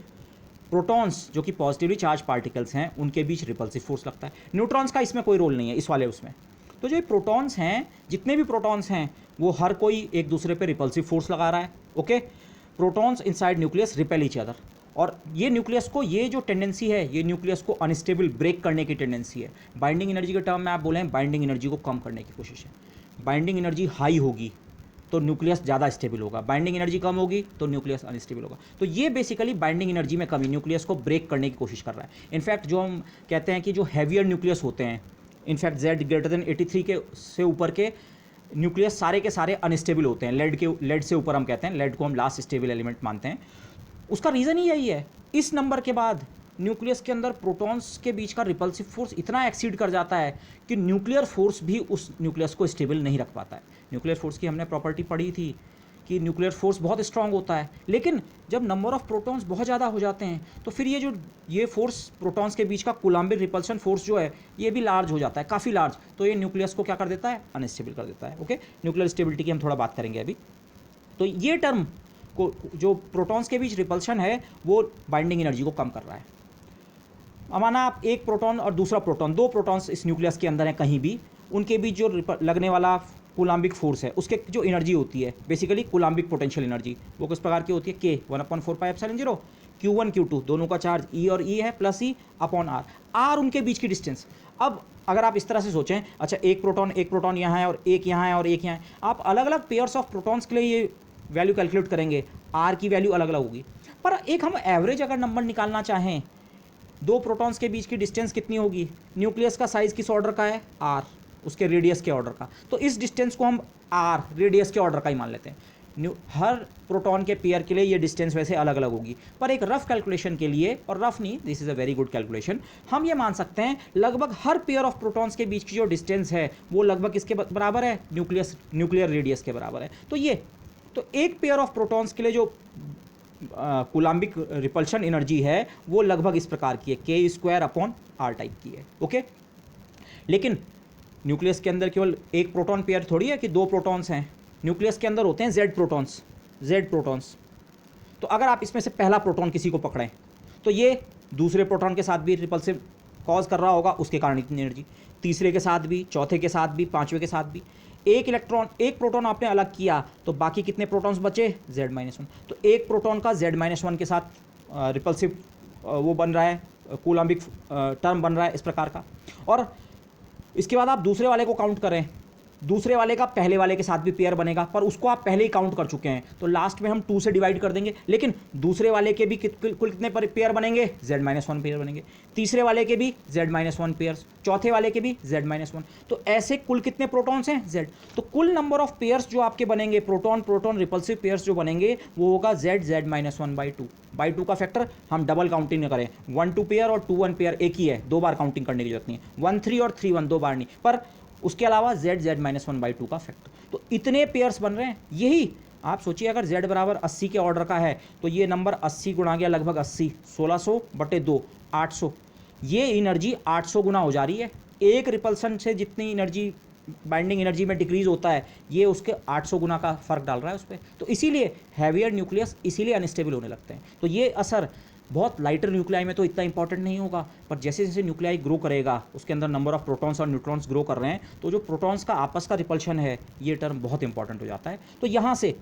प्रोटॉन्स जो कि पॉजिटिवली चार्ज पार्टिकल्स हैं, उनके बीच रिपल्सिव फोर्स लगता है। न्यूट्रॉन्स का इसमें कोई रोल नहीं है, इस वाले उसमें। तो जो प्रोटॉन्स हैं, जितने भी प्रोटॉन्स हैं, वो हर कोई एक दूसरे पे रिपल्सिव फोर्स लगा रहा है। Okay, protons inside nucleus repel each other, और ये न्यूक्लियस को, ये जो टेंडेंसी है, ये न्यूक्लियस को अनस्टेबल ब्रेक करने की टेंडेंसी है। बाइंडिंग एनर्जी के टर्म में आप बोलें, बाइंडिंग एनर्जी को कम करने की कोशिश है। बाइंडिंग एनर्जी हाई होगी तो न्यूक्लियस ज़्यादा स्टेबल होगा, बाइंडिंग एनर्जी कम होगी तो न्यूक्लियस अनस्टेबल होगा। तो ये बेसिकली बाइंडिंग एनर्जी में कमी, न्यूक्लियस को ब्रेक करने की कोशिश कर रहा है। इनफैक्ट जो हम कहते हैं कि जो हैवियर न्यूक्लियस होते हैं, इनफैक्ट Z>83 के से ऊपर के न्यूक्लियस सारे के सारे अनस्टेबल होते हैं। लेड से ऊपर हम कहते हैं, लेड को हम लास्ट स्टेबल एलिमेंट मानते हैं। उसका रीज़न ही यही है, इस नंबर के बाद न्यूक्लियस के अंदर प्रोटॉन्स के बीच का रिपल्सिव फोर्स इतना एक्सीड कर जाता है कि न्यूक्लियर फोर्स भी उस न्यूक्लियस को स्टेबल नहीं रख पाता है। न्यूक्लियर फोर्स की हमने प्रॉपर्टी पढ़ी थी कि न्यूक्लियर फोर्स बहुत स्ट्रांग होता है, लेकिन जब नंबर ऑफ प्रोटॉन्स बहुत ज़्यादा हो जाते हैं तो फिर ये फोर्स प्रोटॉन्स के बीच का कूलाम्बिक रिपल्शन फोर्स जो है, ये भी लार्ज हो जाता है, काफ़ी लार्ज। तो ये न्यूक्लियस को क्या कर देता है? अनस्टेबल कर देता है। ओके, न्यूक्लियर स्टेबिलिटी की हम थोड़ा बात करेंगे अभी। तो ये टर्म को, जो प्रोटॉन्स के बीच रिपल्शन है, वो बाइंडिंग एनर्जी को कम कर रहा है। माना आप एक प्रोटॉन और दूसरा प्रोटॉन, 2 प्रोटॉन्स इस न्यूक्लियस के अंदर हैं कहीं भी, उनके बीच जो लगने वाला कूलाम्बिक फोर्स है, उसके जो एनर्जी होती है, बेसिकली कूलाम्बिक पोटेंशियल एनर्जी, वो किस प्रकार की होती है? K 1/4πε0, Q1 Q2 दोनों का चार्ज E और E है, प्लस E/R, R उनके बीच की डिस्टेंस। अब अगर आप इस तरह से सोचें, अच्छा एक प्रोटॉन यहाँ है और एक यहाँ है और एक यहाँ है, आप अलग अलग पेयर्स ऑफ प्रोटॉन्स के लिए ये वैल्यू कैलकुलेट करेंगे, R की वैल्यू अलग अलग होगी। पर एक हम एवरेज अगर नंबर निकालना चाहें, 2 प्रोटॉन्स के बीच की डिस्टेंस कितनी होगी? न्यूक्लियस का साइज किस ऑर्डर का है? R, उसके रेडियस के ऑर्डर का। तो इस डिस्टेंस को हम R रेडियस के ऑर्डर का ही मान लेते हैं। हर प्रोटॉन के पेयर के लिए ये डिस्टेंस वैसे अलग अलग होगी, पर एक रफ कैलकुलेशन के लिए, और रफ नहीं, this is a very good calculation, हम ये मान सकते हैं लगभग हर पेयर ऑफ प्रोटॉन्स के बीच की जो डिस्टेंस है वो लगभग किसके बराबर है? न्यूक्लियर रेडियस के बराबर है। तो एक पेयर ऑफ प्रोटॉन्स के लिए जो कूलाम्बिक रिपल्शन एनर्जी है वो लगभग इस प्रकार की है, K² टाइप की है। ओके, लेकिन न्यूक्लियस के अंदर केवल एक प्रोटॉन पेयर थोड़ी है कि 2 प्रोटॉन्स हैं, न्यूक्लियस के अंदर होते हैं Z प्रोटॉन्स। तो अगर आप इसमें से पहला प्रोटॉन किसी को पकड़ें तो ये दूसरे प्रोटॉन के साथ भी रिपल्सिव कॉज कर रहा होगा, उसके कारण इतनी एनर्जी, तीसरे के साथ भी, चौथे के साथ भी, पांचवें के साथ भी। एक प्रोटॉन आपने अलग किया तो बाकी कितने प्रोटॉन्स बचे? Z-1। तो एक प्रोटॉन का Z-1 के साथ रिपल्सिव वो बन रहा है, कूलाम्बिक टर्म बन रहा है इस प्रकार का। और इसके बाद आप दूसरे वाले को काउंट करें दूसरे वाले का पहले वाले के साथ भी पेयर बनेगा, पर उसको आप पहले ही काउंट कर चुके हैं, तो लास्ट में हम 2 से डिवाइड कर देंगे। लेकिन दूसरे वाले के भी कुल कितने पेयर बनेंगे? z-1 पेयर बनेंगे। तीसरे वाले के भी z-1 पेयर्स, चौथे वाले के भी z-1। तो ऐसे कुल कितने प्रोटॉन्स हैं? z। तो कुल नंबर ऑफ पेयर्स जो आपके बनेंगे, प्रोटॉन प्रोटॉन रिपल्सिव पेयर्स जो बनेंगे, वो होगा z-1/2। बाई 2 का फैक्टर हम डबल काउंटिंग न करें, 1-2 पेयर और 2-1 पेयर एक ही है, 2 बार काउंटिंग करने की जरूरत नहीं है। 1-3 और 3-1 2 बार नहीं, पर उसके अलावा z-1/2 का फैक्टर। तो इतने पेयर्स बन रहे हैं। यही आप सोचिए, अगर z बराबर 80 के ऑर्डर का है तो ये नंबर 80 गुणा गया लगभग 80, 1600/2 800। ये एनर्जी 800 गुना हो जा रही है। एक रिपल्सन से जितनी एनर्जी बाइंडिंग एनर्जी में डिक्रीज होता है, ये उसके 800 गुना का फर्क डाल रहा है उस पर। तो इसीलिए हैवियर न्यूक्लियस इसीलिए अनस्टेबल होने लगते हैं। तो ये असर बहुत लाइटर न्यूक्लियाई में तो इतना इंपॉर्टेंट नहीं होगा, पर जैसे जैसे न्यूक्लियाई ग्रो करेगा, उसके अंदर नंबर ऑफ प्रोटॉन्स और न्यूट्रॉन्स ग्रो कर रहे हैं, तो जो प्रोटॉन्स का आपस का रिपल्शन है, ये टर्म बहुत इंपॉर्टेंट हो जाता है। तो यहाँ से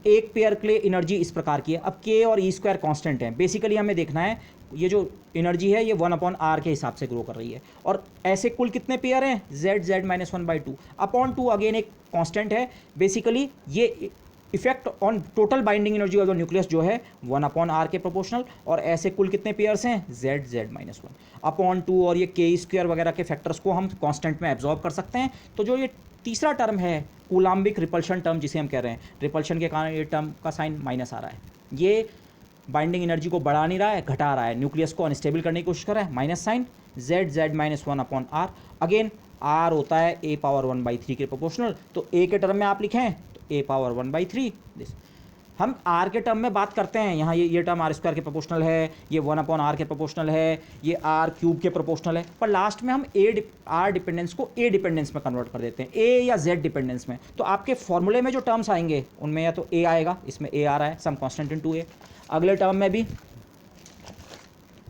एक पेयर के लिए एनर्जी इस प्रकार की है। अब k और e² कांस्टेंट है। बेसिकली हमें देखना है ये जो एनर्जी है ये 1/r के हिसाब से ग्रो कर रही है। और ऐसे कुल कितने पेयर हैं? z-1/2 अपॉन 2 अगेन एक कांस्टेंट है। बेसिकली ये effect on total binding energy of the nucleus जो है 1/r के प्रोपोर्शनल। और ऐसे कुल कितने पेयर्स हैं? z-1 अपॉन 2, और ये k² वगैरह के फैक्टर्स को हम कांस्टेंट में एब्जॉर्ब कर सकते हैं। तो जो ये तीसरा टर्म है कूलाम्बिक रिपल्शन टर्म जिसे हम कह रहे हैं, रिपल्शन के कारण ये टर्म का साइन माइनस आ रहा है। ये बाइंडिंग एनर्जी को बढ़ा नहीं रहा है, घटा रहा है, न्यूक्लियस को अनस्टेबल करने की कोशिश कर रहा है, minus sign z-1/r। Again r होता है a⁻1/3 के प्रोपोर्शनल। तो a के टर्म में आप लिखें तो a⁻1/3। हम r के टर्म में बात करते हैं, यहाँ ये टर्म r² के प्रोपोर्शनल है, ये 1/r के प्रोपोर्शनल है, ये r³ के प्रोपोर्शनल है, पर लास्ट में हम r डिपेंडेंस को a डिपेंडेंस में कन्वर्ट कर देते हैं, a या z डिपेंडेंस में। तो आपके फॉर्मूले में जो टर्म्स आएंगे उनमें या तो a आएगा, इसमें a आ रहा है, सम कांस्टेंट इनटू a। अगले टर्म में भी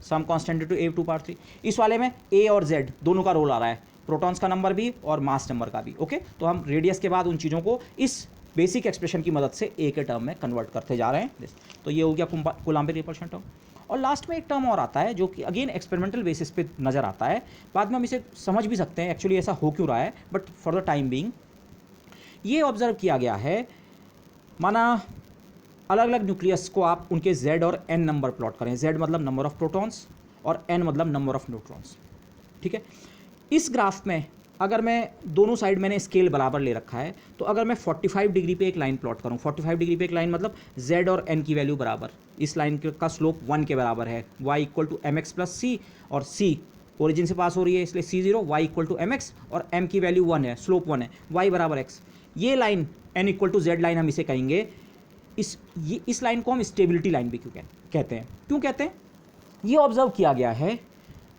सम कांस्टेंट इनटू a⁴। इस वाले में a और z दोनों का रोल आ रहा है, प्रोटॉन्स का नंबर भी और मास नंबर का भी। ओके, तो हम रेडियस के बाद उन चीज़ों को इस बेसिक एक्सप्रेशन की मदद से a के टर्म में कन्वर्ट करते जा रहे हैं। तो ये हो गया कूलाम्बिक रिपल्शन टर्म। और लास्ट में एक टर्म और आता है जो कि अगेन एक्सपेरिमेंटल बेसिस पे नज़र आता है, बाद में हम इसे समझ भी सकते हैं एक्चुअली ऐसा हो क्यों रहा है, but for the time being ये ऑब्जर्व किया गया है। माना अलग अलग न्यूक्लियस को आप उनके z और n नंबर प्लॉट करें, z मतलब नंबर ऑफ प्रोटॉन्स और n मतलब नंबर ऑफ न्यूट्रॉन्स। ठीक है, इस ग्राफ में अगर मैं दोनों साइड मैंने स्केल बराबर ले रखा है, तो अगर मैं 45 डिग्री पे एक लाइन प्लॉट करूं, 45 डिग्री पे एक लाइन मतलब z और n की वैल्यू बराबर, इस लाइन का स्लोप 1 के बराबर है, y = mx + c, और c ओरिजिन से पास हो रही है इसलिए c0, y = mx, और m की वैल्यू 1 है, स्लोप 1 है, y = x। ये लाइन n = z लाइन हम इसे कहेंगे। इस लाइन को हम स्टेबिलिटी लाइन भी क्यों कहते हैं? क्यों कहते हैं? ये ऑब्जर्व किया गया है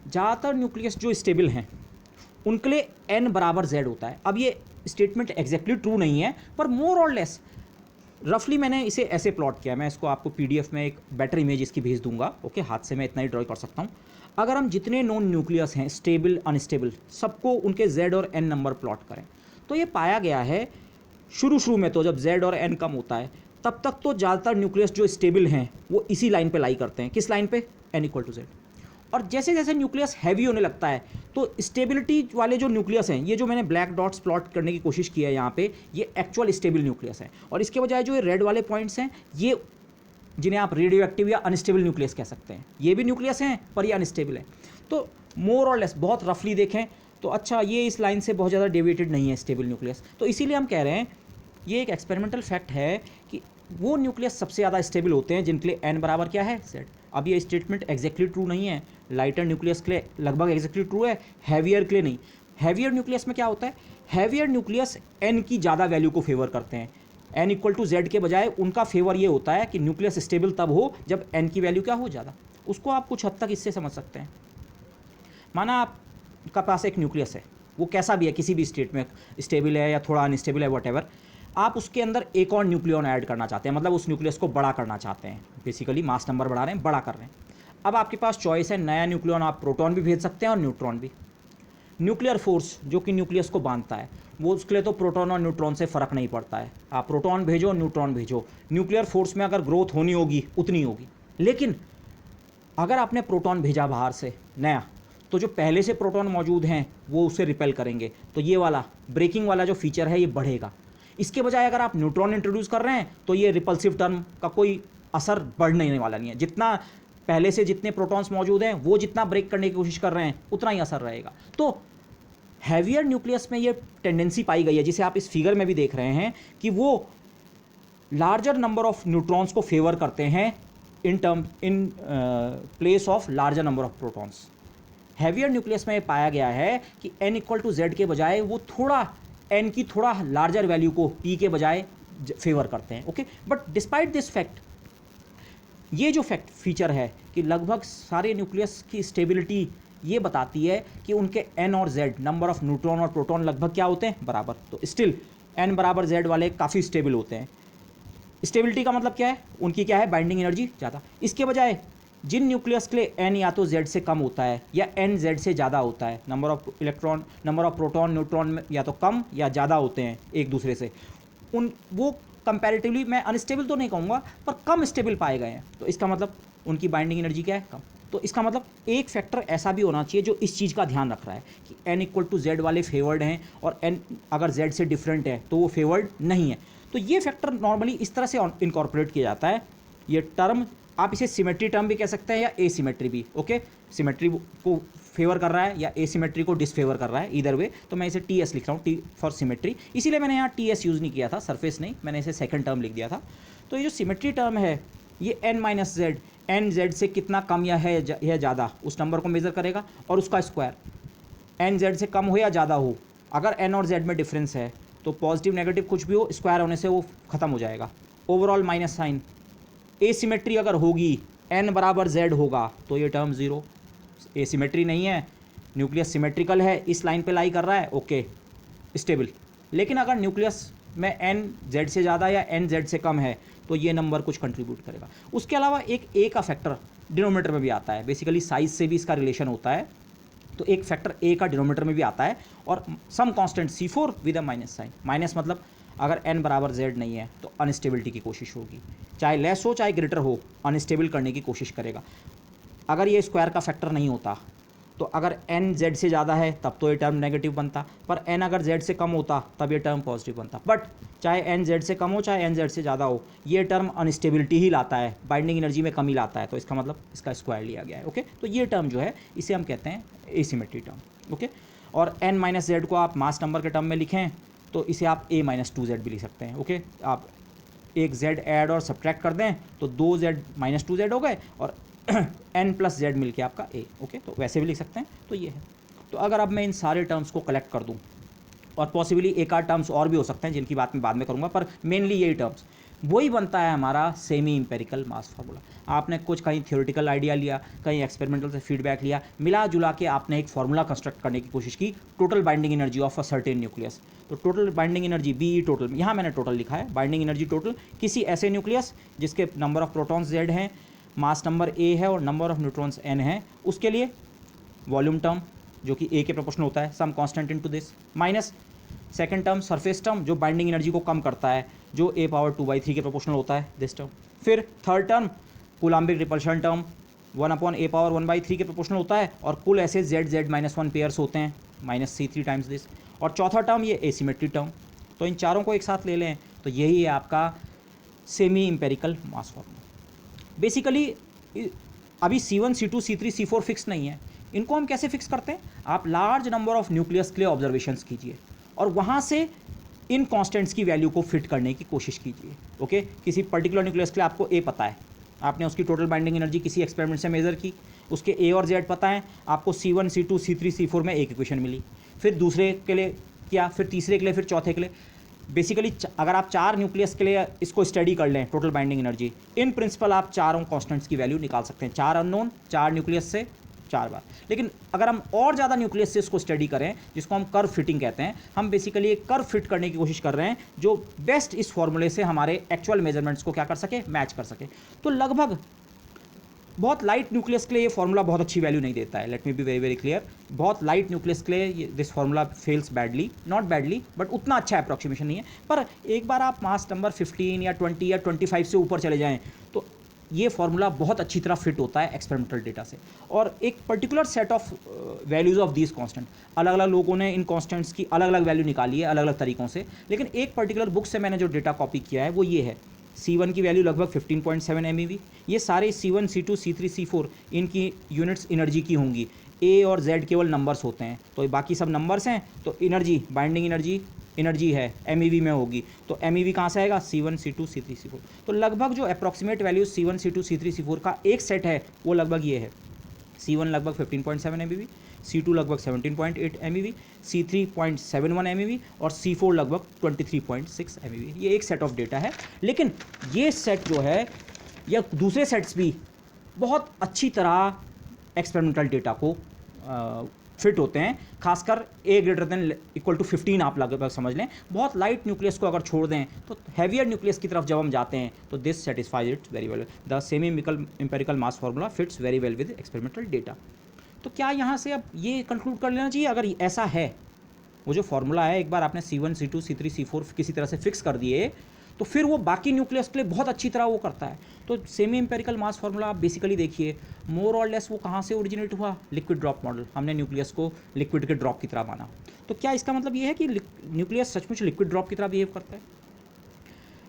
ज़्यादातर न्यूक्लियस जो स्टेबल हैं उनके लिए n = z होता है। अब ये स्टेटमेंट एग्जैक्टली ट्रू नहीं है, पर मोर और लेस रफली मैंने इसे ऐसे प्लॉट किया। मैं इसको आपको PDF में एक बेटर इमेज इसकी भेज दूंगा। ओके, हाथ से मैं इतना ही ड्रॉ कर सकता हूँ। अगर हम जितने नॉन न्यूक्लियस हैं, स्टेबल अनस्टेबल, सबको उनके z और n नंबर प्लॉट करें, तो ये पाया गया है शुरू में तो जब z और n कम होता है तब तक तो ज़्यादातर न्यूक्लियस जो स्टेबल हैं वो इसी लाइन पे लाई करते हैं। किस लाइन पे? n = z। और जैसे जैसे न्यूक्लियस हैवी होने लगता है तो स्टेबिलिटी वाले जो न्यूक्लियस हैं, ये जो मैंने ब्लैक डॉट्स प्लॉट करने की कोशिश की है यहाँ पे, ये एक्चुअल स्टेबल न्यूक्लियस है। और इसके बजाय जो ये रेड वाले पॉइंट्स हैं, ये जिन्हें आप रेडियो एक्टिव या अनस्टेबल न्यूक्लियस कह सकते हैं, ये भी न्यूक्लियस हैं पर ये अनस्टेबल है। तो मोर और लेस बहुत रफली देखें तो अच्छा ये इस लाइन से बहुत ज़्यादा डेविएटेड नहीं है स्टेबल न्यूक्लियस। तो इसीलिए हम कह रहे हैं, ये एक एक्सपेरिमेंटल फैक्ट है कि वो न्यूक्लियस सबसे ज़्यादा स्टेबल होते हैं जिनके लिए n बराबर क्या है? z। अब ये स्टेटमेंट एग्जैक्टली ट्रू नहीं है, लाइटर न्यूक्लियस के लिए लगभग एग्जैक्टली ट्रू है, हैवियर के लिए नहीं। हैवियर न्यूक्लियस में क्या होता है? हैवियर न्यूक्लियस n की ज़्यादा वैल्यू को फेवर करते हैं। n = z के बजाय उनका फेवर ये होता है कि न्यूक्लियस स्टेबल तब हो जब n की वैल्यू क्या हो? ज़्यादा। उसको आप कुछ हद तक इससे समझ सकते हैं। माना आपका पास एक न्यूक्लियस है, वो कैसा भी है, किसी भी स्टेट में स्टेबल है या थोड़ा अनस्टेबल है, वॉटेवर, आप उसके अंदर एक और न्यूक्लियन ऐड करना चाहते हैं, मतलब उस न्यूक्लियस को बड़ा करना चाहते हैं, बेसिकली मास नंबर बढ़ा रहे हैं, बड़ा कर रहे हैं। अब आपके पास चॉइस है, नया न्यूक्लियन आप प्रोटॉन भी भेज सकते हैं और न्यूट्रॉन भी। न्यूक्लियर फोर्स जो कि न्यूक्लियस को बांधता है, वो उसके लिए तो प्रोटॉन और न्यूट्रॉन से फ़र्क नहीं पड़ता है, आप प्रोटॉन भेजो न्यूट्रॉन भेजो, न्यूक्लियर फोर्स में अगर ग्रोथ होनी होगी उतनी होगी। लेकिन अगर आपने प्रोटॉन भेजा बाहर से नया, तो जो पहले से प्रोटॉन मौजूद हैं वो उसे रिपेल करेंगे, तो ये वाला ब्रेकिंग वाला जो फीचर है ये बढ़ेगा। इसके बजाय अगर आप न्यूट्रॉन इंट्रोड्यूस कर रहे हैं तो ये रिपल्सिव टर्म का कोई असर बढ़ने वाला नहीं है। जितना पहले से जितने प्रोटॉन्स मौजूद हैं वो जितना ब्रेक करने की कोशिश कर रहे हैं उतना ही असर रहेगा। तो हैवियर न्यूक्लियस में ये टेंडेंसी पाई गई है, जिसे आप इस फिगर में भी देख रहे हैं कि वो लार्जर नंबर ऑफ न्यूट्रॉन्स को फेवर करते हैं in place of larger number of protons. Heavier nucleus में पाया गया है कि n=z के बजाय वो थोड़ा n की थोड़ा लार्जर वैल्यू को p के बजाय फेवर करते हैं। Okay, but despite this fact, ये जो फैक्ट फीचर है कि लगभग सारे न्यूक्लियस की स्टेबिलिटी ये बताती है कि उनके n और z नंबर ऑफ न्यूट्रॉन और प्रोटॉन लगभग क्या होते हैं, बराबर। तो स्टिल n बराबर z वाले काफ़ी स्टेबल होते हैं। स्टेबिलिटी का मतलब क्या है, उनकी क्या है, बाइंडिंग एनर्जी ज़्यादा। इसके बजाय जिन न्यूक्लियस के लिए n या तो z से कम होता है या n z से ज़्यादा होता है, नंबर ऑफ प्रोटॉन न्यूट्रॉन या तो कम या ज़्यादा होते हैं एक दूसरे से, वो कंपैरेटिवली मैं अनस्टेबल तो नहीं कहूँगा पर कम स्टेबल पाए गए हैं। तो इसका मतलब उनकी बाइंडिंग एनर्जी क्या है, कम। तो इसका मतलब एक फैक्टर ऐसा भी होना चाहिए जो इस चीज़ का ध्यान रख रहा है कि n=z वाले फेवर्ड हैं और n अगर z से डिफरेंट है तो वो फेवर्ड नहीं है। तो ये फैक्टर नॉर्मली इस तरह से इनकॉर्पोरेट किया जाता है। ये टर्म आप इसे सिमेट्री टर्म भी कह सकते हैं या एसिमेट्री भी। ओके, सिमेट्री को फेवर कर रहा है या एसिमेट्री को डिसफेवर कर रहा है, इधर वे। तो मैं इसे टीएस लिख रहा हूँ, टी फॉर सिमेट्री। इसीलिए मैंने यहाँ टीएस यूज़ नहीं किया था, सरफेस नहीं, मैंने इसे सेकंड टर्म लिख दिया था। तो ये जो सिमेट्री टर्म है ये n-z, n z से कितना कम या है या ज़्यादा उस नंबर को मेज़र करेगा और उसका स्क्वायर n z से कम हो या ज़्यादा हो। अगर n और z में डिफरेंस है तो पॉजिटिव नेगेटिव कुछ भी हो, स्क्वायर होने से वो ख़त्म हो जाएगा। Overall minus sign. एसिमेट्री अगर होगी, n बराबर z होगा तो ये टर्म ज़ीरो। एसिमेट्री नहीं है, न्यूक्लियस सिमेट्रिकल है, इस लाइन पे लाई कर रहा है, ओके स्टेबल। लेकिन अगर न्यूक्लियस में n z से ज़्यादा या n z से कम है तो ये नंबर कुछ कंट्रीब्यूट करेगा। उसके अलावा एक a का फैक्टर डिनोमिनेटर में भी आता है, बेसिकली साइज से भी इसका रिलेशन होता है। तो एक फैक्टर a का डिनोमिनेटर में भी आता है और some constant C4 with a minus sign. Minus मतलब अगर n बराबर z नहीं है तो अनस्टेबिलिटी की कोशिश होगी, चाहे लेस हो चाहे ग्रेटर हो, अनस्टेबल करने की कोशिश करेगा। अगर ये स्क्वायर का फैक्टर नहीं होता तो अगर n z से ज़्यादा है तब तो ये टर्म नेगेटिव बनता, पर n अगर z से कम होता तब ये टर्म पॉजिटिव बनता। बट चाहे n z से कम हो चाहे n z से ज़्यादा हो, ये टर्म अनस्टेबिलिटी ही लाता है, बाइंडिंग एनर्जी में कमी लाता है। तो इसका मतलब इसका स्क्वायर लिया गया है। ओके, तो ये टर्म जो है इसे हम कहते हैं एसिमेट्री टर्म। ओके, और n-z को आप मास नंबर के टर्म में लिखें तो इसे आप a-2z भी लिख सकते हैं। ओके, आप एक z ऐड और सब्ट्रैक्ट कर दें तो 2z-2z हो गए और n+z मिल के आपका a। ओके, तो वैसे भी लिख सकते हैं। तो ये है। तो अगर अब मैं इन सारे टर्म्स को कलेक्ट कर दूं, और पॉसिबली एक आध टर्म्स और भी हो सकते हैं जिनकी बात मैं बाद में करूंगा, पर मेनली यही टर्म्स, वही बनता है हमारा सेमी इंपेरिकल मास फार्मूला। आपने कुछ कहीं थ्योरेटिकल आइडिया लिया, कहीं एक्सपेरिमेंटल से फीडबैक लिया, मिला जुला के आपने एक फार्मूला कंस्ट्रक्ट करने की कोशिश की, total binding energy of a certain nucleus. तो total binding energy BE total, यहाँ मैंने टोटल लिखा है, बाइंडिंग एनर्जी टोटल किसी ऐसे न्यूक्लियस जिसके नंबर ऑफ प्रोटॉन्स z हैं, मास नंबर a है और नंबर ऑफ न्यूट्रॉन्स n है, उसके लिए वॉल्यूम टर्म जो कि a के प्रोपोर्शनल होता है, some constant into this, minus second term surface term जो बाइंडिंग एनर्जी को कम करता है, जो a⁻2/3 के प्रोपोर्शनल होता है, दिस टर्म। फिर third term coulombic repulsion term 1/a⁻1/3 के प्रोपोर्शनल होता है और कुल ऐसे z-1 पेयर्स होते हैं, -c3 टाइम्स दिस। और चौथा टर्म ये एसिमेट्री टर्म। तो इन चारों को एक साथ ले लें तो यही है आपका semi empirical mass formula. Basically अभी C1, C2, C3, C4 fix नहीं है। इनको हम कैसे फिक्स करते हैं, आप लार्ज नंबर ऑफ न्यूक्लियस के लिए ऑब्जर्वेशंस कीजिए और वहाँ से इन कांस्टेंट्स की वैल्यू को फिट करने की कोशिश कीजिए। ओके, किसी पर्टिकुलर न्यूक्लियस के लिए आपको A पता है, आपने उसकी टोटल बाइंडिंग एनर्जी किसी एक्सपेरिमेंट से मेज़र की, उसके A और Z पता है, आपको C1, C2, C3, C4 में एक इक्वेशन मिली। फिर दूसरे के लिए किया, फिर तीसरे के लिए, फिर चौथे के लिए। बेसिकली अगर आप 4 न्यूक्लियस के लिए इसको स्टडी कर लें, total binding energy, in principle आप चारों कांस्टेंट्स की वैल्यू निकाल सकते हैं। 4 अननोन, 4 न्यूक्लियस से 4 बार। लेकिन अगर हम और ज़्यादा न्यूक्लियस से इसको स्टडी करें, जिसको हम कर्व फिटिंग कहते हैं, हम बेसिकली एक कर्व फिट करने की कोशिश कर रहे हैं जो बेस्ट इस फॉर्मूले से हमारे एक्चुअल मेजरमेंट्स को क्या कर सके, मैच कर सके। तो लगभग बहुत लाइट न्यूक्लियस के लिए ये फार्मूला बहुत अच्छी वैल्यू नहीं देता है। Let me be very very clear, बहुत लाइट न्यूक्लियस के लिए this formula fails badly, not badly but उतना अच्छा अप्रॉक्सीमेशन नहीं है। पर एक बार आप मास नंबर 15 या 20 या 25 से ऊपर चले जाएं तो ये फार्मूला बहुत अच्छी तरह फिट होता है एक्सपेरिमेंटल डेटा से। और एक particular set of values of these constant, अलग अलग लोगों ने इन कांस्टेंट्स की अलग अलग वैल्यू निकाली है अलग अलग तरीक़ों से, लेकिन एक पर्टिकुलर बुक से मैंने जो डेटा कॉपी किया है वो ये है। C1 की वैल्यू लगभग 15.7 MeV। ये सारे C1, C2, C3, C4 इनकी यूनिट्स एनर्जी की होंगी। A और Z केवल नंबर्स होते हैं, तो बाकी सब नंबर्स हैं, तो एनर्जी, बाइंडिंग एनर्जी है MeV में होगी। तो MeV कहाँ से आएगा? C1, C2, C3, C4। तो लगभग जो approximate value C1, C2, C3, C4 का एक सेट है वो लगभग ये है। C1 लगभग 15.7 MeV, C2 लगभग 17.8 MeV, C3 0.71 MeV और C4 लगभग 23.6 MeV। ये एक सेट ऑफ डेटा है, लेकिन ये सेट जो है या दूसरे सेट्स भी बहुत अच्छी तरह एक्सपेरिमेंटल डेटा को फिट होते हैं, खासकर A= 15 आप लगभग समझ लें। बहुत लाइट न्यूक्लियस को अगर छोड़ दें तो हैवियर न्यूक्लियस की तरफ जब हम जाते हैं तो this satisfies it very well. The semi empirical mass formula fits very well with experimental data. तो क्या यहाँ से अब ये कंक्लूड कर लेना चाहिए, अगर ऐसा है, वो जो फार्मूला है एक बार आपने C1, C2, C3, C4 किसी तरह से फिक्स कर दिए तो फिर वो बाकी न्यूक्लियस के लिए बहुत अच्छी तरह वो करता है। तो सेमी एम्पेरिकल मास फार्मूला आप बेसिकली देखिए मोर और लेस वो कहाँ से ओरिजिनेट हुआ? Liquid drop model. हमने न्यूक्लियस को लिक्विड के ड्रॉप की तरह माना। तो क्या इसका मतलब ये है कि न्यूक्लियस सचमुच लिक्विड ड्रॉप की तरह बिहेव करता है?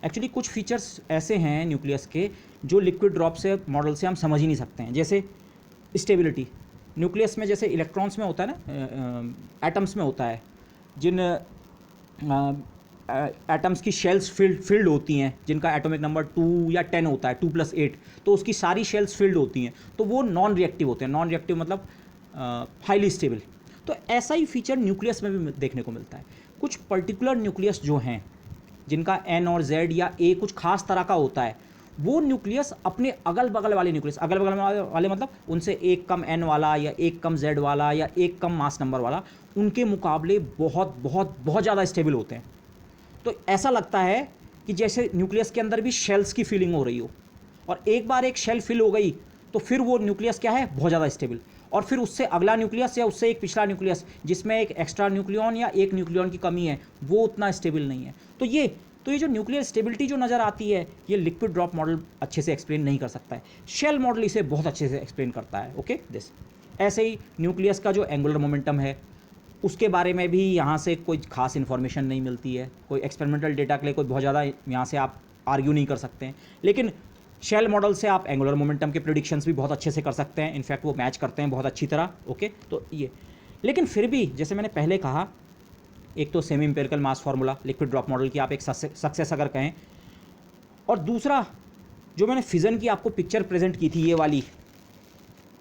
एक्चुअली कुछ फीचर्स ऐसे हैं न्यूक्लियस के जो लिक्विड ड्रॉप से मॉडल से हम समझ ही नहीं सकते हैं। जैसे स्टेबिलिटी, न्यूक्लियस में जैसे इलेक्ट्रॉन्स में होता है ना, एटम्स में होता है, जिन एटम्स की शेल्स फिल्ड होती हैं, जिनका एटॉमिक नंबर 2 या 10 होता है, 2 + 8, तो उसकी सारी शेल्स फिल्ड होती हैं, तो वो नॉन रिएक्टिव होते हैं। नॉन रिएक्टिव मतलब हाईली स्टेबल। तो ऐसा ही फीचर न्यूक्लियस में भी देखने को मिलता है। कुछ पर्टिकुलर न्यूक्लियस जो हैं जिनका N और Z या A कुछ खास तरह का होता है, वो न्यूक्लियस अपने अगल बगल वाले न्यूक्लियस, अगल बगल वाले मतलब उनसे एक कम N वाला या एक कम Z वाला या एक कम मास नंबर वाला, उनके मुकाबले बहुत बहुत बहुत ज़्यादा स्टेबल होते हैं। तो ऐसा लगता है कि जैसे न्यूक्लियस के अंदर भी शेल्स की फीलिंग हो रही हो, और एक बार एक शेल फिल हो गई तो फिर वो न्यूक्लियस क्या है? बहुत ज़्यादा स्टेबल। और फिर उससे अगला न्यूक्लियस या उससे एक पिछला न्यूक्लियस जिसमें एक एक्स्ट्रा न्यूक्लियन या एक न्यूक्लियन की कमी है, वो उतना स्टेबल नहीं है। तो ये जो न्यूक्लियर स्टेबिलिटी जो नज़र आती है, ये लिक्विड ड्रॉप मॉडल अच्छे से एक्सप्लेन नहीं कर सकता है। शेल मॉडल इसे बहुत अच्छे से एक्सप्लेन करता है। Okay this. ऐसे ही न्यूक्लियस का जो एंगुलर मोमेंटम है, उसके बारे में भी यहाँ से कोई खास इन्फॉर्मेशन नहीं मिलती है। कोई एक्सपेरिमेंटल डेटा के लिए कोई बहुत ज़्यादा यहाँ से आप आर्ग्यू नहीं कर सकते हैं, लेकिन शेल मॉडल से आप एंगुलर मोमेंटम के प्रेडिक्शंस भी बहुत अच्छे से कर सकते हैं। इनफैक्ट वो मैच करते हैं बहुत अच्छी तरह। ओके, तो ये, लेकिन फिर भी जैसे मैंने पहले कहा, एक तो semi empirical mass formula liquid drop model की आप एक सक्सेस अगर कहें, और दूसरा जो मैंने फिजन की आपको पिक्चर प्रेजेंट की थी, ये वाली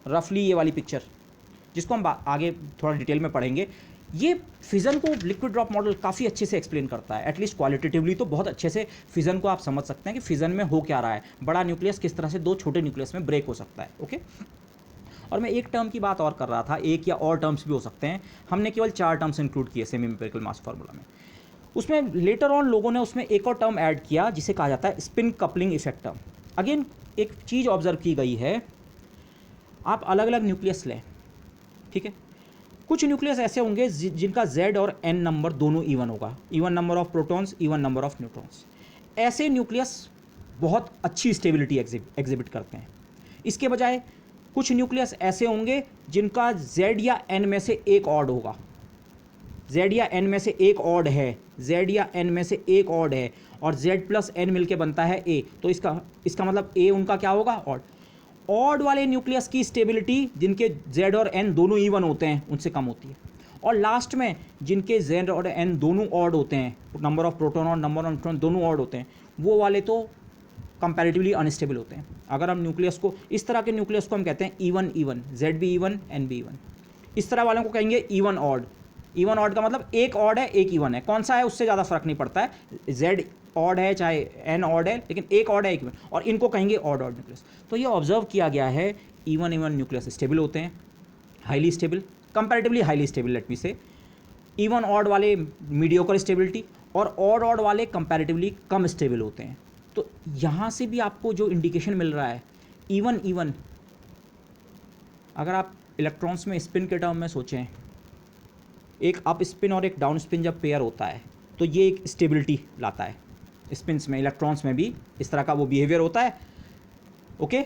रफली ये वाली पिक्चर, जिसको हम आगे थोड़ा डिटेल में पढ़ेंगे, ये फिजन को लिक्विड ड्रॉप मॉडल काफ़ी अच्छे से एक्सप्लेन करता है। एटलीस्ट क्वालिटेटिवली तो बहुत अच्छे से फिजन को आप समझ सकते हैं कि फिजन में हो क्या रहा है, बड़ा न्यूक्लियस किस तरह से दो छोटे न्यूक्लियस में ब्रेक हो सकता है। ओके, और मैं एक टर्म की बात और कर रहा था, एक या और टर्म्स भी हो सकते हैं। हमने केवल 4 टर्म्स इंक्लूड किए सेमी एम्पिरिकल मास फार्मूला में। उसमें लेटर ऑन लोगों ने उसमें एक और टर्म ऐड किया जिसे कहा जाता है spin coupling effect term. Again एक चीज़ ऑब्जर्व की गई है, आप अलग अलग न्यूक्लियस लें, ठीक है, कुछ न्यूक्लियस ऐसे होंगे जिनका Z और N नंबर दोनों इवन होगा, even number of protons, even number of neutrons. ऐसे न्यूक्लियस बहुत अच्छी स्टेबिलिटी एग्जिबिट करते हैं। इसके बजाय कुछ न्यूक्लियस ऐसे होंगे जिनका Z या N में से एक ऑड होगा, Z या N में से एक ऑड है, Z या N में से एक ऑड है, और Z + N मिलके बनता है A, तो इसका मतलब A उनका क्या होगा? ऑड। ऑड वाले न्यूक्लियस की स्टेबिलिटी जिनके Z और N दोनों इवन होते हैं उनसे कम होती है, और लास्ट में जिनके Z और N दोनों ऑड होते हैं, नंबर ऑफ प्रोटॉन और नंबर ऑफ न्यूट्रॉन दोनों ऑड होते हैं, वो वाले तो कंपैरेटिवली अनस्टेबल होते हैं। अगर हम न्यूक्लियस को, इस तरह के न्यूक्लियस को हम कहते हैं इवन इवन, Z भी इवन, N भी इवन। इस तरह वालों को कहेंगे इवन ऑड। इवन ऑड का मतलब एक ऑड है एक इवन है, कौन सा है उससे ज़्यादा फर्क नहीं पड़ता है, Z ऑड है चाहे N ऑड है, लेकिन एक ऑड है एक इवन, और इनको कहेंगे ऑड ऑड न्यूक्लियस। तो ये ऑब्जर्व किया गया है, इवन इवन न्यूक्लियस स्टेबल होते हैं, highly stable, comparatively highly stable let me से। इवन ऑड वाले मीडियोकर स्टेबिलिटी, और ऑड ऑड वाले कंपैरेटिवली कम स्टेबल होते हैं। तो यहाँ से भी आपको जो इंडिकेशन मिल रहा है, इवन इवन, अगर आप इलेक्ट्रॉन्स में स्पिन के टर्म में सोचें, एक अप स्पिन और एक डाउन स्पिन जब पेयर होता है तो ये एक स्टेबिलिटी लाता है। स्पिन्स में, इलेक्ट्रॉन्स में भी इस तरह का वो बिहेवियर होता है। ओके।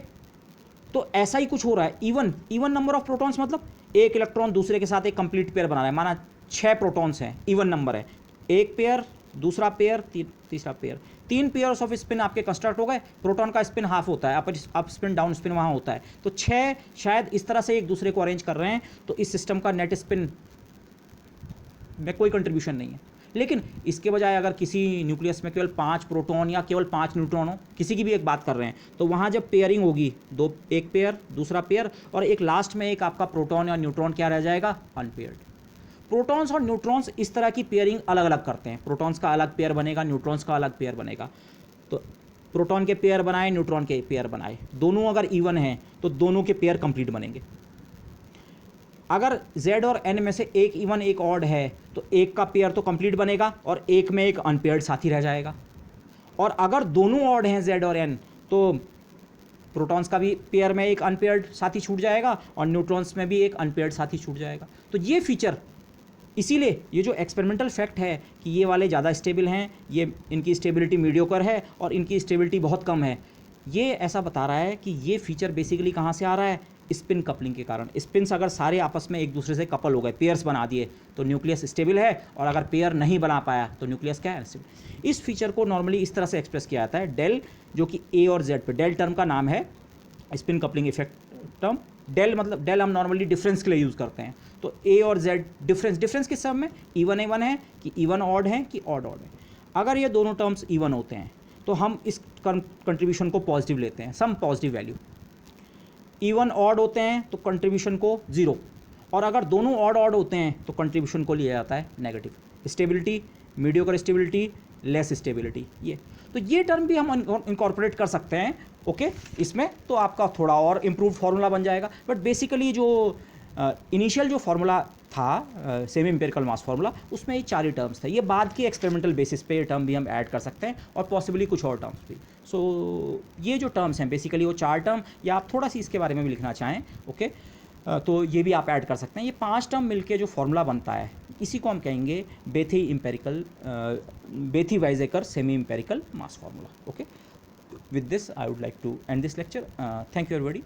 तो ऐसा ही कुछ हो रहा है, इवन नंबर ऑफ प्रोटॉन्स, मतलब एक इलेक्ट्रॉन दूसरे के साथ एक कंप्लीट पेयर बना रहा है। माना 6 प्रोटॉन्स हैं, इवन नंबर है, एक पेयर, दूसरा पेयर, तीसरा पेयर, 3 पेयर्स ऑफ स्पिन आपके कंस्ट्रक्ट हो गए। प्रोटॉन का स्पिन हाफ होता है, अप स्पिन डाउन स्पिन वहाँ होता है, तो 6 शायद इस तरह से एक दूसरे को अरेंज कर रहे हैं, तो इस सिस्टम का नेट स्पिन में कोई कंट्रीब्यूशन नहीं है। लेकिन इसके बजाय अगर किसी न्यूक्लियस में केवल 5 प्रोटॉन या केवल 5 न्यूट्रॉन हो, किसी की भी एक बात कर रहे हैं, तो वहाँ जब पेयरिंग होगी, एक पेयर, दूसरा पेयर, और एक लास्ट में एक आपका प्रोटॉन या न्यूट्रॉन क्या रह जाएगा, अनपेयर्ड। प्रोटॉन्स और न्यूट्रॉन्स इस तरह की पेयरिंग अलग अलग करते हैं। प्रोटॉन्स का अलग पेयर बनेगा, न्यूट्रॉन्स का अलग पेयर बनेगा। तो प्रोटॉन के पेयर बनाए, न्यूट्रॉन के पेयर बनाए, दोनों अगर इवन हैं तो दोनों के पेयर कंप्लीट बनेंगे। अगर Z और N में से एक इवन एक ऑड है तो एक का पेयर तो कंप्लीट बनेगा और एक में एक अनपेयर्ड साथी रह जाएगा। और अगर दोनों ऑड हैं Z और N, तो प्रोटॉन्स का भी पेयर में एक अनपेयर्ड साथी छूट जाएगा और न्यूट्रॉन्स में भी एक अनपेयर्ड साथी छूट जाएगा। तो ये फीचर, इसीलिए ये जो एक्सपेरिमेंटल फैक्ट है कि ये वाले ज़्यादा स्टेबल हैं, ये इनकी स्टेबिलिटी मीडियोकर है और इनकी स्टेबिलिटी बहुत कम है, ये ऐसा बता रहा है कि ये फीचर बेसिकली कहाँ से आ रहा है, स्पिन कपलिंग के कारण। स्पिन्स अगर सारे आपस में एक दूसरे से कपल हो गए, पेयर्स बना दिए, तो न्यूक्लियस स्टेबल है, और अगर पेयर नहीं बना पाया तो न्यूक्लियस क्या है, अनस्टेबल। इस फीचर को नॉर्मली इस तरह से एक्सप्रेस किया जाता है, डेल, जो कि ए और जेड पे, डेल टर्म का नाम है spin coupling effect term. Del मतलब डेल हम नॉर्मली डिफरेंस के लिए यूज़ करते हैं, तो ए और जेड डिफरेंस किस सब में, इवन इवन है कि इवन ऑड है कि ऑड ऑड है। अगर ये दोनों टर्म्स इवन होते हैं तो हम इस कंट्रीब्यूशन को पॉजिटिव लेते हैं, some positive value. Even odd होते हैं तो कंट्रीब्यूशन को 0, और अगर दोनों ऑड ऑड होते हैं तो कंट्रीब्यूशन को लिया जाता है negative. Stability, mediocre stability, less stability, ये टर्म भी हम इनकॉर्पोरेट कर सकते हैं, ओके। इसमें तो आपका थोड़ा और इम्प्रूव फार्मूला बन जाएगा, बट बेसिकली जो इनिशियल जो फार्मूला था सेमी एम्पिरिकल मास फार्मूला, उसमें ये 4 ही टर्म्स थे। ये बाद की एक्सपेरिमेंटल बेसिस पे ये टर्म भी हम ऐड कर सकते हैं और पॉसिबली कुछ और टर्म्स भी। सो ये जो टर्म्स हैं बेसिकली वो 4 टर्म, या आप थोड़ा सी इसके बारे में भी लिखना चाहें, ओके, तो ये भी आप ऐड कर सकते हैं। ये 5 टर्म मिलके जो फार्मूला बनता है, इसी को हम कहेंगे Bethe Weizsacker semi empirical mass formula, okay. With this I would like to end this lecture. Thank you everybody.